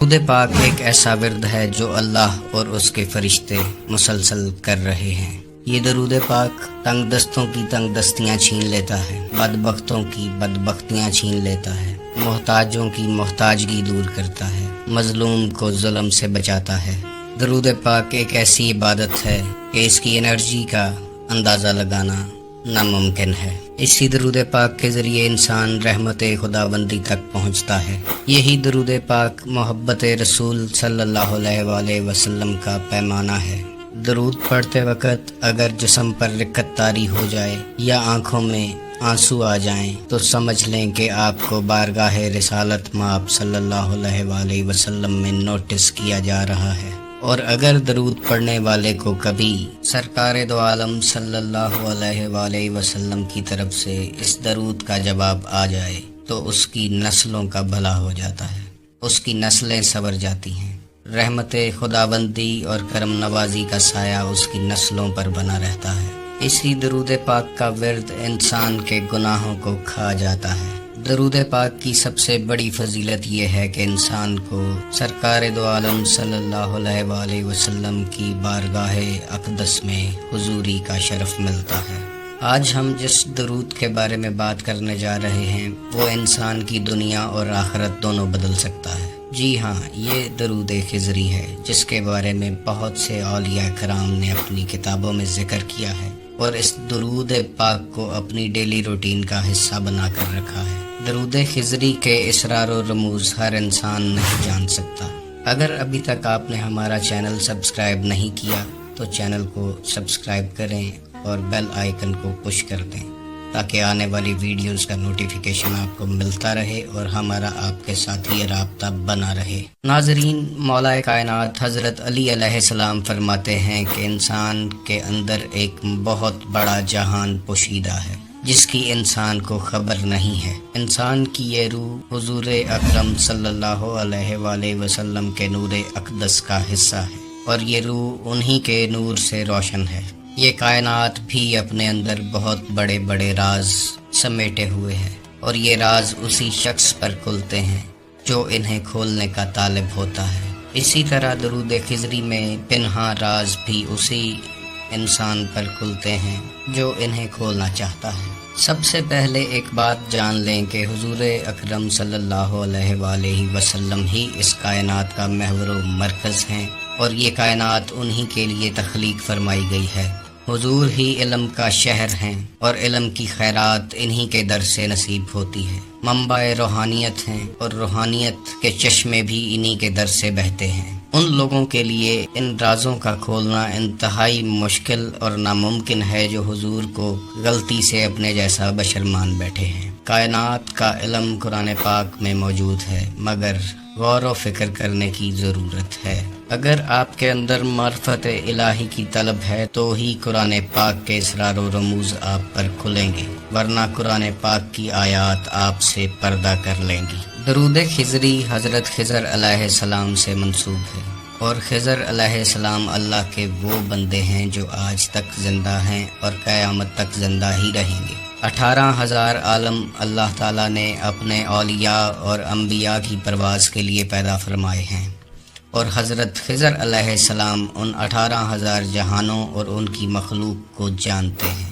درود پاک ایک ایسا ورد ہے جو اللہ اور اس کے فرشتے مسلسل کر رہے ہیں۔ یہ درود پاک تنگ دستوں کی تنگ دستیاں چھین لیتا ہے، بدبختوں کی بدبختیاں چھین لیتا ہے، محتاجوں کی محتاجگی دور کرتا ہے، مظلوم کو ظلم سے بچاتا ہے۔ درود پاک ایک ایسی عبادت ہے کہ اس کی انرجی کا اندازہ لگانا ناممکن ہے۔ اسی درود پاک کے ذریعے انسان رحمت خداوندی تک پہنچتا ہے۔ یہی درود پاک محبت رسول صلی اللہ علیہ وآلہ وسلم کا پیمانہ ہے۔ درود پڑھتے وقت اگر جسم پر رکت طاری ہو جائے یا آنکھوں میں آنسو آ جائیں تو سمجھ لیں کہ آپ کو بارگاہ رسالت مآب صلی اللہ علیہ وآلہ وسلم میں نوٹس کیا جا رہا ہے۔ اور اگر درود پڑھنے والے کو کبھی سرکار دو عالم صلی اللہ علیہ وآلہ وسلم کی طرف سے اس درود کا جواب آ جائے تو اس کی نسلوں کا بھلا ہو جاتا ہے، اس کی نسلیں سنور جاتی ہیں، رحمت خداوندی اور کرم نوازی کا سایہ اس کی نسلوں پر بنا رہتا ہے۔ اسی درود پاک کا ورد انسان کے گناہوں کو کھا جاتا ہے۔ درود پاک کی سب سے بڑی فضیلت یہ ہے کہ انسان کو سرکار دو عالم صلی اللہ علیہ وآلہ وسلم کی بارگاہ اقدس میں حضوری کا شرف ملتا ہے۔ آج ہم جس درود کے بارے میں بات کرنے جا رہے ہیں وہ انسان کی دنیا اور آخرت دونوں بدل سکتا ہے۔ جی ہاں، یہ درود خضری ہے جس کے بارے میں بہت سے اولیاء کرام نے اپنی کتابوں میں ذکر کیا ہے اور اس درود پاک کو اپنی ڈیلی روٹین کا حصہ بنا کر رکھا ہے۔ درود خضری کے اسرار و رموز ہر انسان نہیں جان سکتا۔ اگر ابھی تک آپ نے ہمارا چینل سبسکرائب نہیں کیا تو چینل کو سبسکرائب کریں اور بیل آئیکن کو پش کر دیں تاکہ آنے والی ویڈیوز کا نوٹیفیکیشن آپ کو ملتا رہے اور ہمارا آپ کے ساتھ یہ رابطہ بنا رہے۔ ناظرین، مولا کائنات حضرت علی علیہ السلام فرماتے ہیں کہ انسان کے اندر ایک بہت بڑا جہان پوشیدہ ہے جس کی انسان کو خبر نہیں ہے۔ انسان کی یہ روح حضور اکرم صلی اللہ علیہ وآلہ وسلم کے نور اقدس کا حصہ ہے اور یہ روح انہی کے نور سے روشن ہے۔ یہ کائنات بھی اپنے اندر بہت بڑے بڑے راز سمیٹے ہوئے ہیں اور یہ راز اسی شخص پر کھلتے ہیں جو انہیں کھولنے کا طالب ہوتا ہے۔ اسی طرح درود خضری میں پنہاں راز بھی اسی انسان پر کھلتے ہیں جو انہیں کھولنا چاہتا ہے۔ سب سے پہلے ایک بات جان لیں کہ حضور اکرم صلی اللہ علیہ وآلہ وسلم ہی اس کائنات کا محور و مرکز ہیں اور یہ کائنات انہی کے لیے تخلیق فرمائی گئی ہے۔ حضور ہی علم کا شہر ہیں اور علم کی خیرات انہی کے در سے نصیب ہوتی ہے۔ منبع روحانیت ہیں اور روحانیت کے چشمے بھی انہی کے در سے بہتے ہیں۔ ان لوگوں کے لیے ان رازوں کا کھولنا انتہائی مشکل اور ناممکن ہے جو حضور کو غلطی سے اپنے جیسا بشر مان بیٹھے ہیں۔ کائنات کا علم قرآن پاک میں موجود ہے مگر غور و فکر کرنے کی ضرورت ہے۔ اگر آپ کے اندر معرفت الہی کی طلب ہے تو ہی قرآن پاک کے اسرار و رموز آپ پر کھلیں گے، ورنہ قرآن پاک کی آیات آپ سے پردہ کر لیں گی۔ درود خضری حضرت خضر علیہ السلام سے منسوب ہے اور خضر علیہ السلام اللہ کے وہ بندے ہیں جو آج تک زندہ ہیں اور قیامت تک زندہ ہی رہیں گے۔ 18,000 عالم اللہ تعالیٰ نے اپنے اولیاء اور انبیاء کی پرواز کے لیے پیدا فرمائے ہیں اور حضرت خضر علیہ السلام ان 18,000 جہانوں اور ان کی مخلوق کو جانتے ہیں۔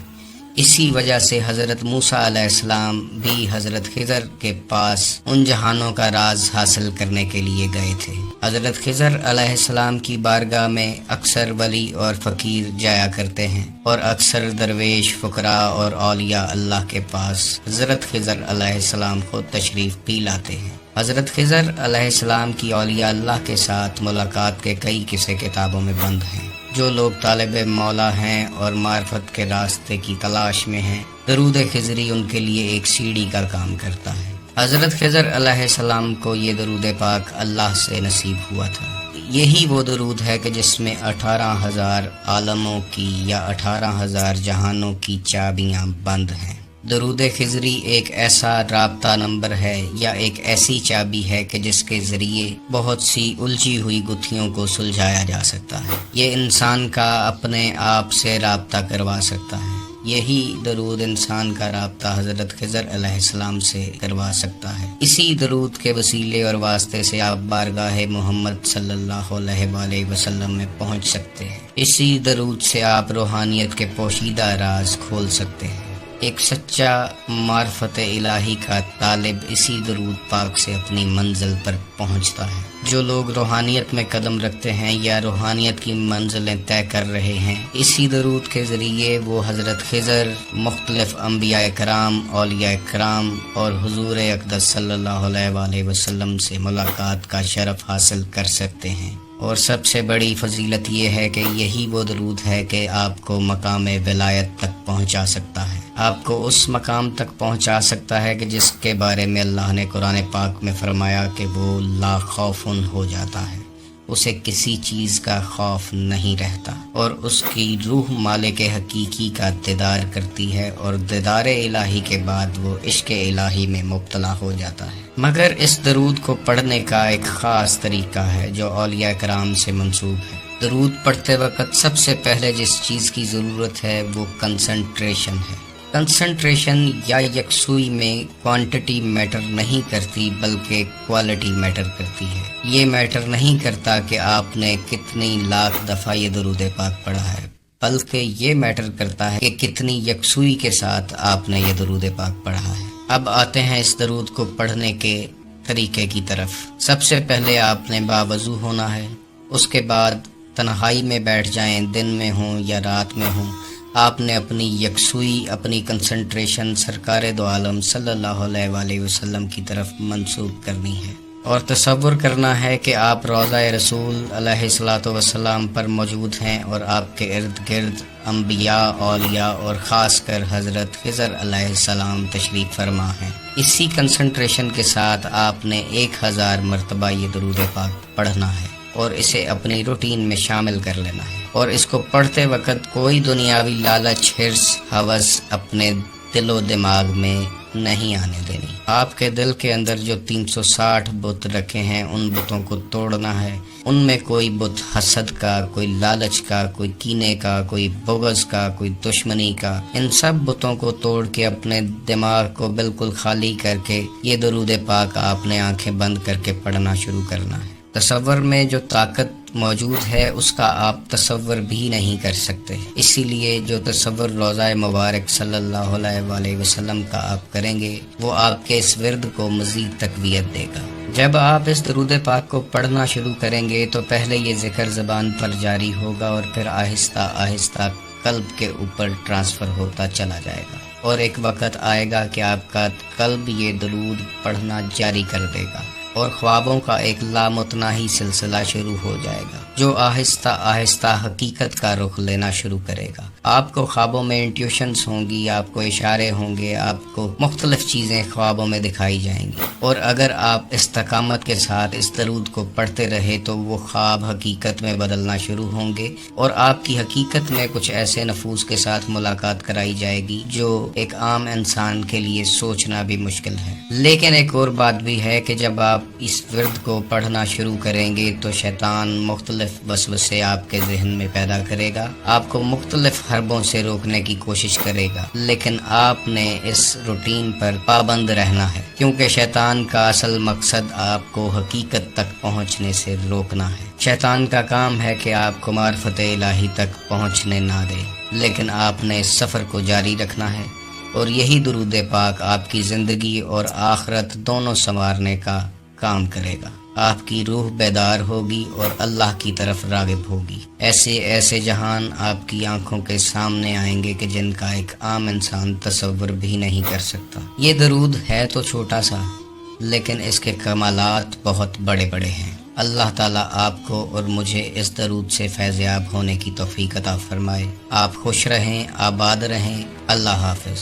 اسی وجہ سے حضرت موسیٰ علیہ السلام بھی حضرت خضر کے پاس ان جہانوں کا راز حاصل کرنے کے لیے گئے تھے۔ حضرت خضر علیہ السلام کی بارگاہ میں اکثر ولی اور فقیر جایا کرتے ہیں اور اکثر درویش، فقراء اور اولیاء اللہ کے پاس حضرت خضر علیہ السلام کو تشریف بھی لاتے ہیں۔ حضرت خضر علیہ السلام کی اولیاء اللہ کے ساتھ ملاقات کے کئی قصے کتابوں میں بند ہیں۔ جو لوگ طالب مولا ہیں اور معرفت کے راستے کی تلاش میں ہیں، درود خضری ان کے لیے ایک سیڑھی کا کام کرتا ہے۔ حضرت خضر علیہ السلام کو یہ درود پاک اللہ سے نصیب ہوا تھا۔ یہی وہ درود ہے کہ جس میں 18,000 عالموں کی یا 18,000 جہانوں کی چابیاں بند ہیں۔ درود خضری ایک ایسا رابطہ نمبر ہے یا ایک ایسی چابی ہے کہ جس کے ذریعے بہت سی الجھی ہوئی گتھیوں کو سلجھایا جا سکتا ہے۔ یہ انسان کا اپنے آپ سے رابطہ کروا سکتا ہے۔ یہی درود انسان کا رابطہ حضرت خضر علیہ السلام سے کروا سکتا ہے۔ اسی درود کے وسیلے اور واسطے سے آپ بارگاہ محمد صلی اللہ علیہ وآلہ وسلم میں پہنچ سکتے ہیں۔ اسی درود سے آپ روحانیت کے پوشیدہ راز کھول سکتے ہیں۔ ایک سچا معرفت الہی کا طالب اسی درود پاک سے اپنی منزل پر پہنچتا ہے۔ جو لوگ روحانیت میں قدم رکھتے ہیں یا روحانیت کی منزلیں طے کر رہے ہیں، اسی درود کے ذریعے وہ حضرت خضر، مختلف انبیاء کرام، اولیاء کرام اور حضور اقدس صلی اللہ علیہ وآلہ وسلم سے ملاقات کا شرف حاصل کر سکتے ہیں۔ اور سب سے بڑی فضیلت یہ ہے کہ یہی وہ درود ہے کہ آپ کو مقام ولایت تک پہنچا سکتا ہے، آپ کو اس مقام تک پہنچا سکتا ہے کہ جس کے بارے میں اللہ نے قرآن پاک میں فرمایا کہ وہ لا خوف ہو جاتا ہے، اسے کسی چیز کا خوف نہیں رہتا، اور اس کی روح مالک حقیقی کا دیدار کرتی ہے، اور دیدار الہی کے بعد وہ عشق الہی میں مبتلا ہو جاتا ہے۔ مگر اس درود کو پڑھنے کا ایک خاص طریقہ ہے جو اولیاء کرام سے منسوب ہے۔ درود پڑھتے وقت سب سے پہلے جس چیز کی ضرورت ہے وہ کنسنٹریشن ہے۔ کنسنٹریشن یا یکسوئی میں کوانٹٹی میٹر نہیں کرتی بلکہ کوالٹی میٹر کرتی ہے۔ یہ میٹر نہیں کرتا کہ آپ نے کتنی لاکھ دفعہ یہ درود پاک پڑھا ہے، بلکہ یہ میٹر کرتا ہے کہ کتنی یکسوئی کے ساتھ آپ نے یہ درود پاک پڑھا ہے۔ اب آتے ہیں اس درود کو پڑھنے کے طریقے کی طرف۔ سب سے پہلے آپ نے باوضو ہونا ہے، اس کے بعد تنہائی میں بیٹھ جائیں، دن میں ہوں یا رات میں ہوں، آپ نے اپنی یکسوئی، اپنی کنسنٹریشن سرکار دو عالم صلی اللہ علیہ وآلہ وسلم کی طرف منسوب کرنی ہے، اور تصور کرنا ہے کہ آپ روضہ رسول علیہ الصلوۃ والسلام پر موجود ہیں اور آپ کے ارد گرد انبیاء، اولیاء اور خاص کر حضرت خضر علیہ السلام تشریف فرما ہیں۔ اسی کنسنٹریشن کے ساتھ آپ نے 1000 مرتبہ یہ درود پاک پڑھنا ہے اور اسے اپنی روٹین میں شامل کر لینا ہے، اور اس کو پڑھتے وقت کوئی دنیاوی لالچ، حرص، ہوس اپنے دل و دماغ میں نہیں آنے دینی۔ آپ کے دل کے اندر جو 360 بت رکھے ہیں ان بتوں کو توڑنا ہے۔ ان میں کوئی بت حسد کا، کوئی لالچ کا، کوئی کینے کا، کوئی بغض کا، کوئی دشمنی کا، ان سب بتوں کو توڑ کے اپنے دماغ کو بالکل خالی کر کے یہ درود پاک آپ نے آنکھیں بند کر کے پڑھنا شروع کرنا ہے۔ تصور میں جو طاقت موجود ہے اس کا آپ تصور بھی نہیں کر سکتے، اسی لیے جو تصور روضہ مبارک صلی اللہ علیہ وآلہ وسلم کا آپ کریں گے وہ آپ کے اس ورد کو مزید تقویت دے گا۔ جب آپ اس درود پاک کو پڑھنا شروع کریں گے تو پہلے یہ ذکر زبان پر جاری ہوگا اور پھر آہستہ آہستہ قلب کے اوپر ٹرانسفر ہوتا چلا جائے گا، اور ایک وقت آئے گا کہ آپ کا قلب یہ درود پڑھنا جاری کر دے گا اور خوابوں کا ایک لامتناہی سلسلہ شروع ہو جائے گا جو آہستہ آہستہ حقیقت کا رخ لینا شروع کرے گا۔ آپ کو خوابوں میں انٹیوشنز ہوں گی، آپ کو اشارے ہوں گے، آپ کو مختلف چیزیں خوابوں میں دکھائی جائیں گی، اور اگر آپ استقامت کے ساتھ اس درود کو پڑھتے رہے تو وہ خواب حقیقت میں بدلنا شروع ہوں گے، اور آپ کی حقیقت میں کچھ ایسے نفوس کے ساتھ ملاقات کرائی جائے گی جو ایک عام انسان کے لیے سوچنا بھی مشکل ہے۔ لیکن ایک اور بات بھی ہے کہ جب آپ اس ورد کو پڑھنا شروع کریں گے تو شیطان مختلف وسوسے آپ کے ذہن میں پیدا کرے گا، آپ کو مختلف حربوں سے روکنے کی کوشش کرے گا، لیکن آپ نے اس روٹین پر پابند رہنا ہے، کیونکہ شیطان کا اصل مقصد آپ کو حقیقت تک پہنچنے سے روکنا ہے۔ شیطان کا کام ہے کہ آپ کو معرفت الہی تک پہنچنے نہ دے، لیکن آپ نے اس سفر کو جاری رکھنا ہے، اور یہی درود پاک آپ کی زندگی اور آخرت دونوں سنوارنے کا کام کرے گا۔ آپ کی روح بیدار ہوگی اور اللہ کی طرف راغب ہوگی۔ ایسے ایسے جہان آپ کی آنکھوں کے سامنے آئیں گے کہ جن کا ایک عام انسان تصور بھی نہیں کر سکتا۔ یہ درود ہے تو چھوٹا سا، لیکن اس کے کمالات بہت بڑے بڑے ہیں۔ اللہ تعالیٰ آپ کو اور مجھے اس درود سے فیض یاب ہونے کی توفیق عطا فرمائے۔ آپ خوش رہیں، آباد رہیں۔ اللہ حافظ۔